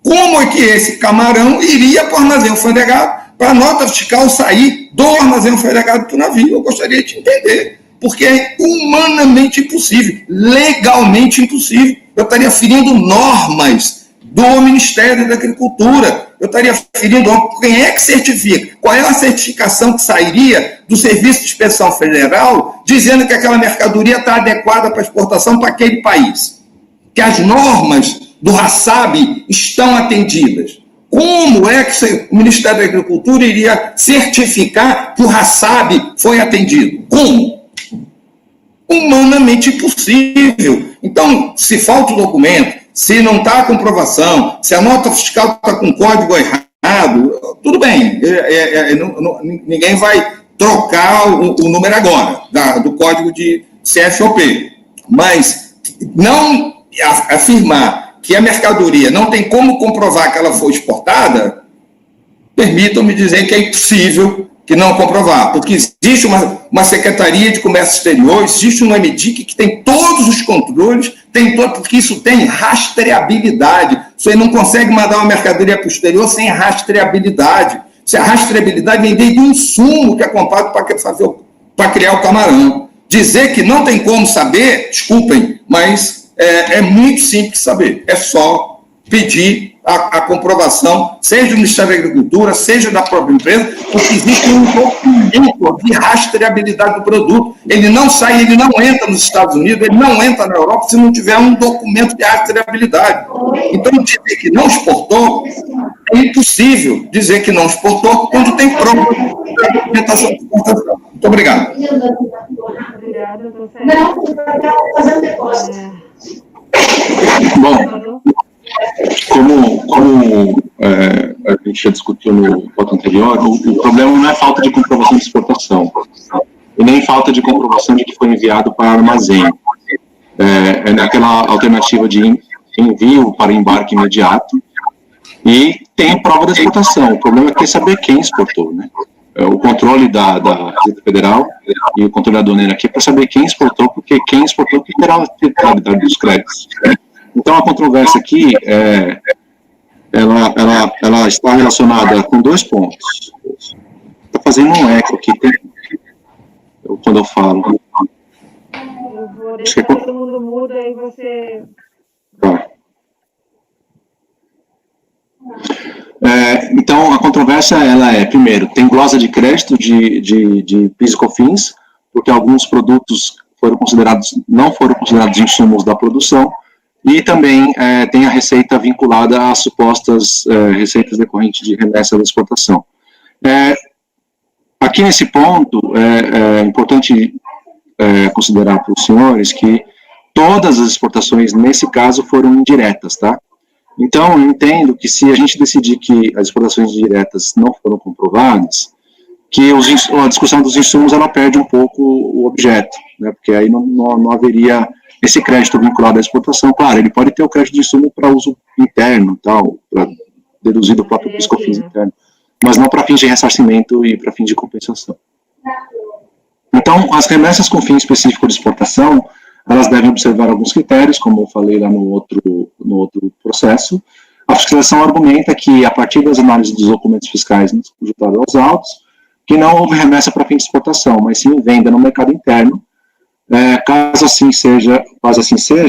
Como é que esse camarão iria para o armazém alfandegado para a nota fiscal sair do armazém alfandegado para o navio? Eu gostaria de entender. Porque é humanamente impossível, legalmente impossível. Eu estaria ferindo normas do Ministério da Agricultura. Eu estaria ferindo quem é que certifica? Qual é a certificação que sairia do Serviço de Inspeção Federal dizendo que aquela mercadoria está adequada para exportação para aquele país? Que as normas do RASAB estão atendidas. Como é que o Ministério da Agricultura iria certificar que o RASAB foi atendido? Como? Humanamente impossível. Então, se falta o documento, se não está a comprovação, se a nota fiscal está com código errado, tudo bem, ninguém vai trocar o número agora do código de CFOP. Mas não afirmar que a mercadoria não tem como comprovar que ela foi exportada, permitam-me dizer que é impossível que não comprovar, porque existe uma Secretaria de Comércio Exterior, existe um MDIC que tem todos os controles, porque isso tem rastreabilidade. Você não consegue mandar uma mercadoria para o exterior sem rastreabilidade. Se a rastreabilidade vem desde um insumo que é comprado para criar o camarão. Dizer que não tem como saber, desculpem, mas é muito simples saber. É só pedir a comprovação, seja do Ministério da Agricultura, seja da própria empresa, porque existe um documento de rastreabilidade do produto. Ele não sai, ele não entra nos Estados Unidos, ele não entra na Europa se não tiver um documento de rastreabilidade. Então, dizer que não exportou, é impossível dizer que não exportou quando tem prova da documentação de exportação. Muito obrigado. Obrigada, doutor Sérgio. Bom, como a gente já discutiu no ponto anterior, o problema não é falta de comprovação de exportação, e nem falta de comprovação de que foi enviado para armazém. É naquela alternativa de envio para embarque imediato, e tem prova da exportação. O problema é saber quem exportou, né? O controle da Receita Federal e o controle aduaneiro aqui é para saber quem exportou, porque quem exportou que terá a titularidade dos créditos. Então, a controvérsia aqui, ela está relacionada com dois pontos. Está fazendo um eco aqui, quando eu falo. Eu vou deixar todo mundo mudo, aí você... Tá. Então, a controvérsia, primeiro, tem glosa de crédito de PIS e COFINS, porque alguns produtos não foram considerados insumos da produção, e também tem a receita vinculada às supostas receitas decorrentes de remessa da exportação. Aqui nesse ponto, é importante considerar para os senhores que todas as exportações, nesse caso, foram indiretas, tá? Então, eu entendo que se a gente decidir que as exportações diretas não foram comprovadas, que a discussão dos insumos, ela perde um pouco o objeto, né? Porque aí não haveria esse crédito vinculado à exportação. Claro, ele pode ter o crédito de insumo para uso interno, tal, para deduzir do próprio PIS/COFINS interno, mas não para fins de ressarcimento e para fins de compensação. Então, as remessas com fim específico de exportação, elas devem observar alguns critérios, como eu falei lá no outro processo. A fiscalização argumenta que, a partir das análises dos documentos fiscais juntados aos autos, que não houve remessa para fim de exportação, mas sim venda no mercado interno. Caso assim seja,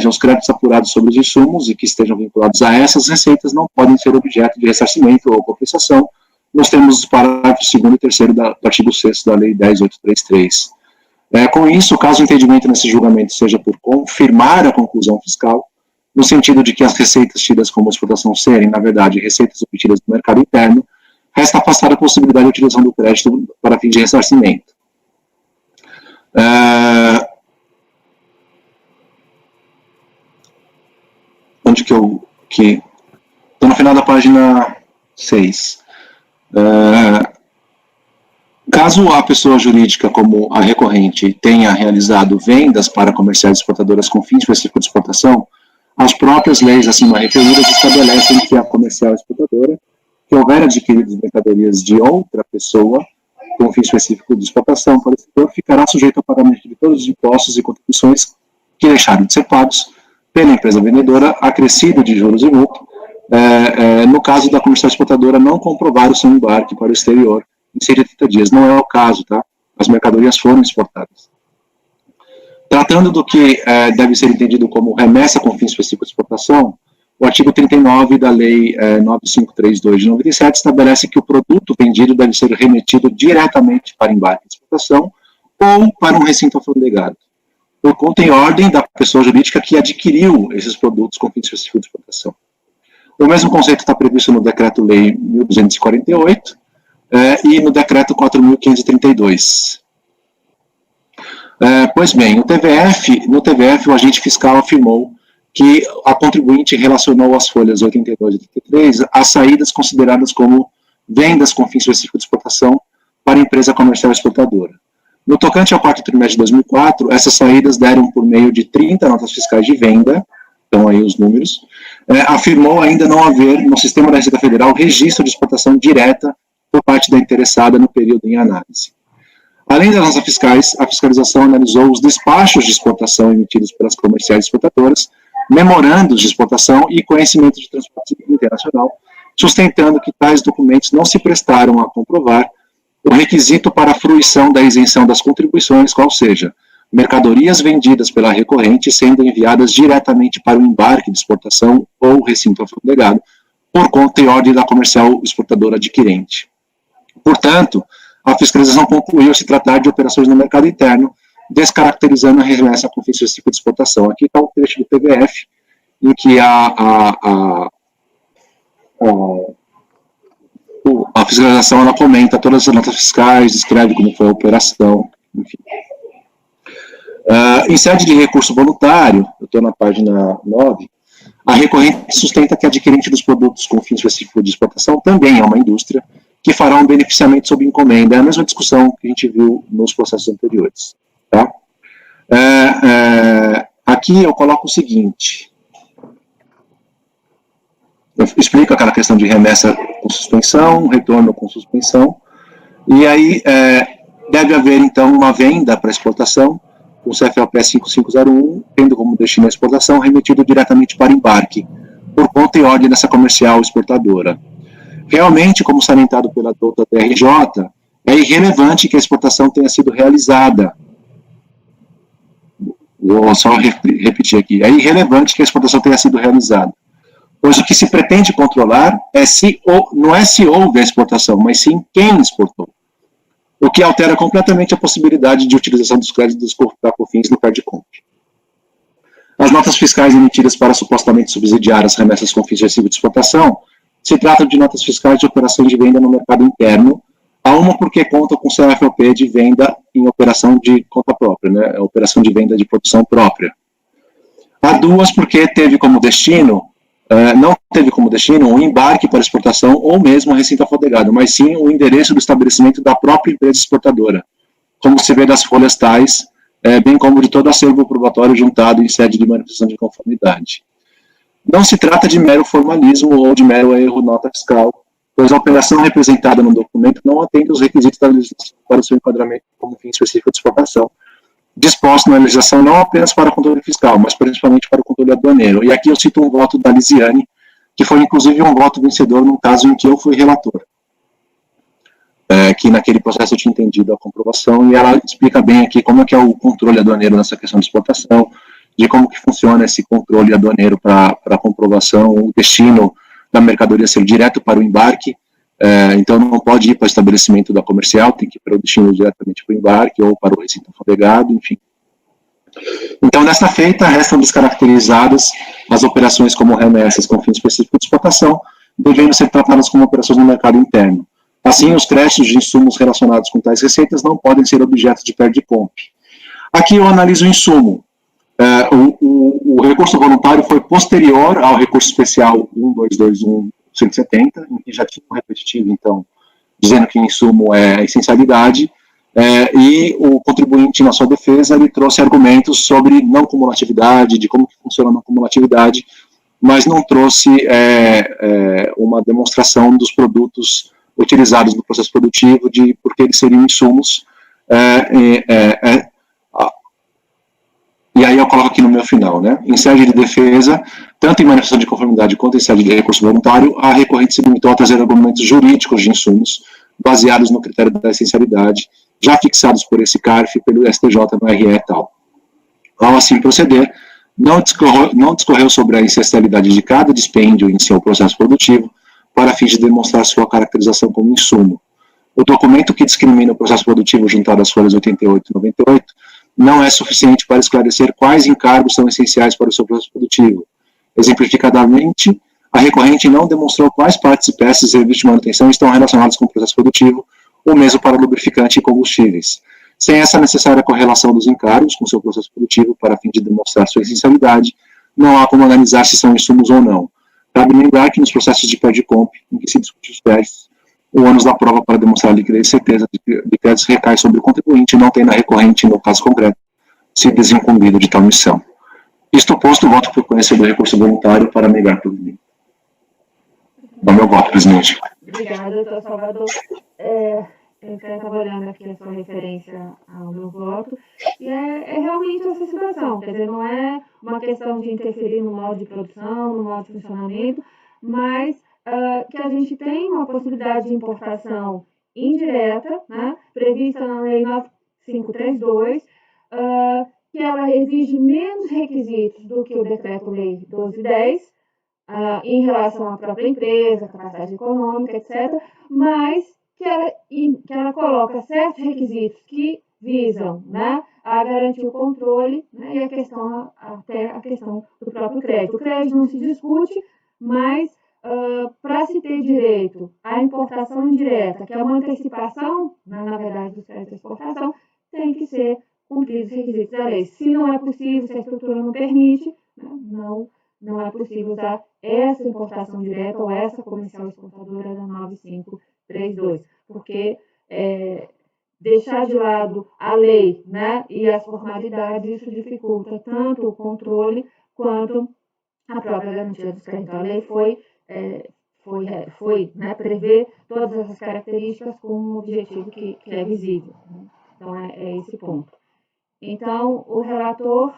os créditos apurados sobre os insumos e que estejam vinculados a essas receitas não podem ser objeto de ressarcimento ou compensação, nos termos dos parágrafos 2º e 3º do artigo 6º da Lei 10.833. Com isso, caso o entendimento nesse julgamento seja por confirmar a conclusão fiscal, no sentido de que as receitas tidas como exportação serem, na verdade, receitas obtidas no mercado interno, resta afastada a possibilidade de utilização do crédito para fins de ressarcimento. Onde que eu... Estou no final da página 6. Caso a pessoa jurídica, como a recorrente, tenha realizado vendas para comerciais exportadoras com fim específico de exportação, as próprias leis acima referidas estabelecem que a comercial exportadora, que houver adquirido mercadorias de outra pessoa com fim específico de exportação, ficará sujeito ao pagamento de todos os impostos e contribuições que deixaram de ser pagos pela empresa vendedora, acrescido de juros e multa, no caso da comercial exportadora não comprovar o seu embarque para o exterior em 180 dias. Não é o caso, tá? As mercadorias foram exportadas. Tratando do que deve ser entendido como remessa com fim específico de exportação, o artigo 39 da Lei 9532 de 97 estabelece que o produto vendido deve ser remetido diretamente para embarque de exportação ou para um recinto alfandegado, por conta e ordem da pessoa jurídica que adquiriu esses produtos com fim específico de exportação. O mesmo conceito está previsto no Decreto-Lei 1248 e no Decreto 4532. Pois bem, no TVF o agente fiscal afirmou que a contribuinte relacionou as folhas 82 e 83 às saídas consideradas como vendas com fim específico de exportação para empresa comercial exportadora. No tocante ao quarto trimestre de 2004, essas saídas deram por meio de 30 notas fiscais de venda, então aí os números, afirmou ainda não haver no sistema da Receita Federal registro de exportação direta por parte da interessada no período em análise. Além das notas fiscais, a fiscalização analisou os despachos de exportação emitidos pelas comerciais exportadoras, memorandos de exportação e conhecimento de transporte internacional, sustentando que tais documentos não se prestaram a comprovar o requisito para a fruição da isenção das contribuições, qual seja, mercadorias vendidas pela recorrente sendo enviadas diretamente para o embarque de exportação ou recinto alfandegado, por conta e ordem da comercial exportadora adquirente. Portanto, a fiscalização concluiu se tratar de operações no mercado interno, descaracterizando a remessa com fim específico de exportação. Aqui está o trecho do TVF, em que a fiscalização ela comenta todas as notas fiscais, descreve como foi a operação, enfim. Em sede de recurso voluntário, eu estou na página 9, a recorrente sustenta que a adquirente dos produtos com fim específico de exportação também é uma indústria que fará um beneficiamento sob encomenda. É a mesma discussão que a gente viu nos processos anteriores. Tá? Aqui eu coloco o seguinte. Eu explico aquela questão de remessa com suspensão, retorno com suspensão, e aí deve haver, então, uma venda para exportação, com o CFLP 5501, tendo como destino a exportação, remetido diretamente para embarque, por conta e ordem dessa comercial exportadora. Realmente, como salientado pela douta TRJ, é irrelevante que a exportação tenha sido realizada. Vou só repetir aqui. É irrelevante que a exportação tenha sido realizada, pois o que se pretende controlar não é se houve a exportação, mas sim quem exportou, o que altera completamente a possibilidade de utilização dos créditos da COFINS no CARDCOMP. As notas fiscais emitidas para supostamente subsidiar as remessas com fins específicos de exportação se tratam de notas fiscais de operação de venda no mercado interno, a uma porque conta com CFLP de venda em operação de conta própria, né, operação de venda de produção própria. A duas porque teve como destino, não teve como destino um embarque para exportação ou mesmo um recinto alfandegado, mas sim o endereço do estabelecimento da própria empresa exportadora, como se vê das folhas tais, bem como de todo acervo probatório juntado em sede de manifestação de conformidade. Não se trata de mero formalismo ou de mero erro nota fiscal, pois a operação representada no documento não atende aos requisitos da legislação para o seu enquadramento como fim específico de exportação, disposto na legislação não apenas para o controle fiscal, mas principalmente para o controle aduaneiro. E aqui eu cito um voto da Lisiane, que foi inclusive um voto vencedor num caso em que eu fui relator. Que naquele processo eu tinha entendido a comprovação, e ela explica bem aqui como é que é o controle aduaneiro nessa questão de exportação, de como que funciona esse controle aduaneiro para a comprovação, o destino da mercadoria ser direto para o embarque, então não pode ir para o estabelecimento da comercial, tem que ir para o destino diretamente para o embarque, ou para o recinto alfandegado, enfim. Então, nessa feita, restam descaracterizadas as operações como remessas com fim específico de exportação, devendo ser tratadas como operações no mercado interno. Assim, os créditos de insumos relacionados com tais receitas não podem ser objeto de perde-comp. Aqui eu analiso o insumo. O recurso voluntário foi posterior ao recurso especial 1221-170, em que já tinha um repetitivo, então, dizendo que o insumo é essencialidade, e o contribuinte, na sua defesa, ele trouxe argumentos sobre não cumulatividade, de como que funciona a não cumulatividade, mas não trouxe uma demonstração dos produtos utilizados no processo produtivo, de porque eles seriam insumos, e aí eu coloco aqui no meu final, né? Em sede de defesa, tanto em manifestação de conformidade quanto em sede de recurso voluntário, a recorrente se limitou a trazer argumentos jurídicos de insumos, baseados no critério da essencialidade, já fixados por esse CARF e pelo STJ no RE e tal. Ao assim proceder, não discorreu sobre a essencialidade de cada dispêndio em seu processo produtivo, para fins de demonstrar sua caracterização como insumo. O documento que discrimina o processo produtivo juntado às folhas 88 e 98 não é suficiente para esclarecer quais encargos são essenciais para o seu processo produtivo. Exemplificadamente, a recorrente não demonstrou quais partes e peças de serviço de manutenção estão relacionadas com o processo produtivo, ou mesmo para lubrificante e combustíveis. Sem essa necessária correlação dos encargos com o seu processo produtivo para fim de demonstrar sua essencialidade, não há como analisar se são insumos ou não. Cabe lembrar que nos processos de perde-comp, em que se discute os créditos, o ônus da prova para demonstrar a liquidez e certeza de créditos recai sobre o contribuinte e não tem na recorrente, no caso concreto, se desincumbido de tal missão. Isto posto, voto por conhecer do recurso voluntário para negar provimento. Dá meu voto, presidente. Obrigada, doutor Salvador. Eu estava olhando aqui a sua referência ao meu voto, e é realmente essa situação, quer dizer, não é uma questão de interferir no modo de produção, no modo de funcionamento, mas que a gente tem uma possibilidade de importação indireta, né, prevista na Lei 9532, que ela exige menos requisitos do que o Decreto-Lei 1210, em relação à própria empresa, capacidade econômica, etc., mas que ela coloca certos requisitos que visam, né, a garantir o controle, né, e até a questão do próprio crédito. O crédito não se discute, mas para se ter direito à importação indireta, que é uma antecipação, né, na verdade, dos créditos de exportação, tem que ser cumpridos os requisitos da lei. Se não é possível, se a estrutura não permite, né, não é possível usar essa importação direta ou essa comercial exportadora da 9532, porque deixar de lado a lei, né, e as formalidades, isso dificulta tanto o controle quanto a própria garantia dos créditos. A lei foi né, prever todas essas características com um objetivo que é visível. Né? Então, é esse ponto. Então, o relator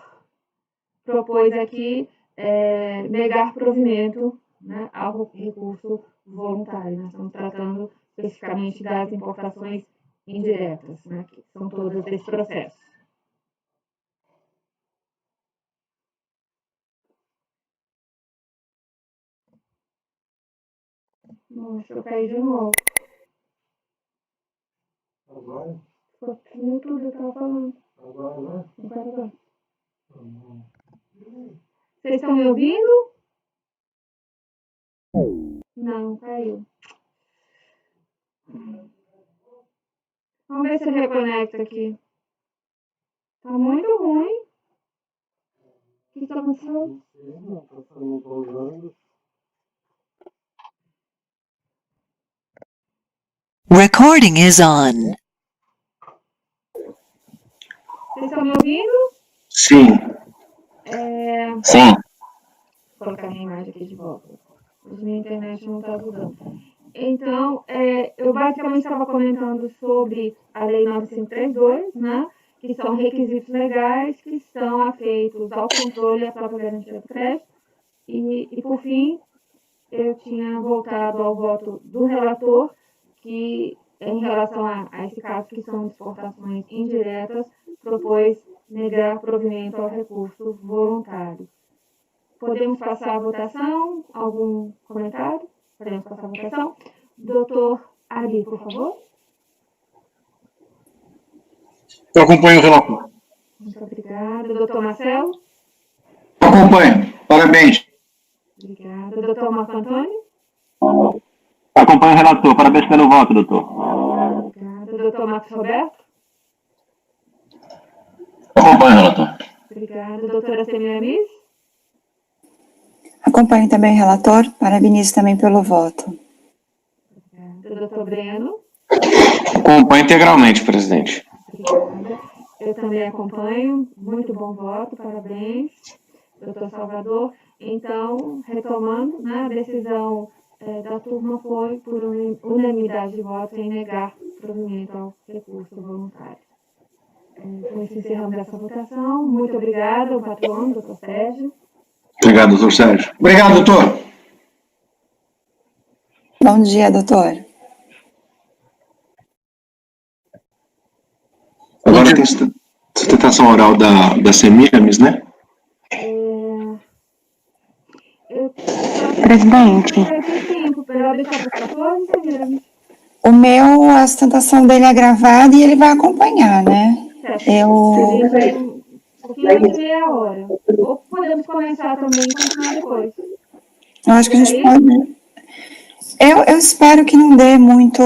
propôs aqui negar provimento, né, ao recurso voluntário. Nós estamos tratando especificamente das importações indiretas, né, que são todas desse processo. Deixa eu cair de novo. Agora? Ficou tudo, eu estava falando. Agora. Vocês estão me ouvindo? Não, caiu. Vamos ver se ele reconecta aqui. Tá muito ruim. O que está acontecendo? Recording is on. Vocês estão me ouvindo? Sim. Sim. Vou colocar minha imagem aqui de volta. Hoje minha internet não está ajudando. Então, eu basicamente estava comentando sobre a Lei 9532, né, que são requisitos legais que estão afeitos ao controle e à própria garantia do crédito. E, por fim, eu tinha voltado ao voto do relator, que, em relação a esse caso, que são exportações indiretas, propôs negar provimento ao recurso voluntário. Podemos passar a votação? Algum comentário? Podemos passar a votação? Doutor Ari, por favor. Eu acompanho o relator. Muito obrigada. Doutor Marcelo? Acompanho. Parabéns. Obrigada. Doutor Marco Antônio? Acompanho o relator. Parabéns pelo voto, doutor. Obrigada. Doutor Marcos Roberto? Acompanho o relator. Obrigada. Doutora Semiramis? Acompanho também o relator, parabenizo também pelo voto. Obrigada. Doutor Breno? Acompanho integralmente, presidente. Obrigada. Eu também acompanho. Muito bom voto, parabéns. Doutor Salvador. Então, retomando, né, a decisão da turma foi por unanimidade de votos em negar provimento ao recurso voluntário. Com isso, encerramos essa votação. Muito obrigada ao patrono, doutor Sérgio. Obrigado, doutor Sérgio. Obrigado, doutor. Bom dia, doutor. Agora tem sustentação oral da Semiramis, né? Presidente. O meu, a sustentação dele é gravada e ele vai acompanhar, né? Um pouquinho de meia hora. Ou podemos começar também e continuar depois. Eu acho que a gente pode. Eu espero que não dê muita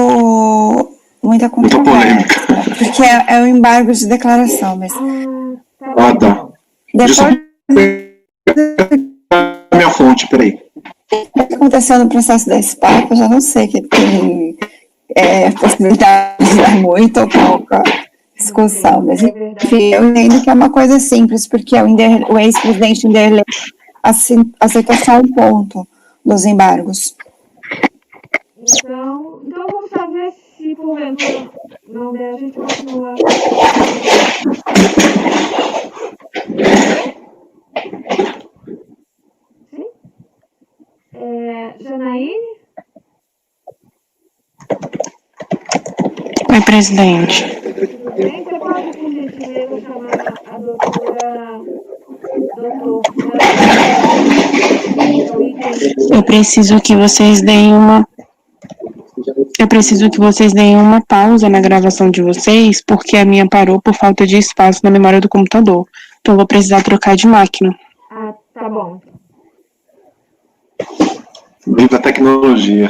controvérsia, porque é o embargo de declaração. Mas Tá. depois minha fonte, peraí. O que aconteceu no processo da SPAC, eu já não sei que tem possibilidade de dar muito ou pouca discussão, mas enfim, eu entendo que é uma coisa simples, porque o ex-presidente Inderlei aceitou só um ponto dos embargos. Então vamos fazer, se porventura não der, a gente continua. Sim? Janaíne? Oi, presidente. Tudo bem? Você pode, por gentileza, chamar a doutora... Eu preciso que vocês deem uma pausa na gravação de vocês, porque a minha parou por falta de espaço na memória do computador. Então, eu vou precisar trocar de máquina. Ah, tá bom. Viva a tecnologia.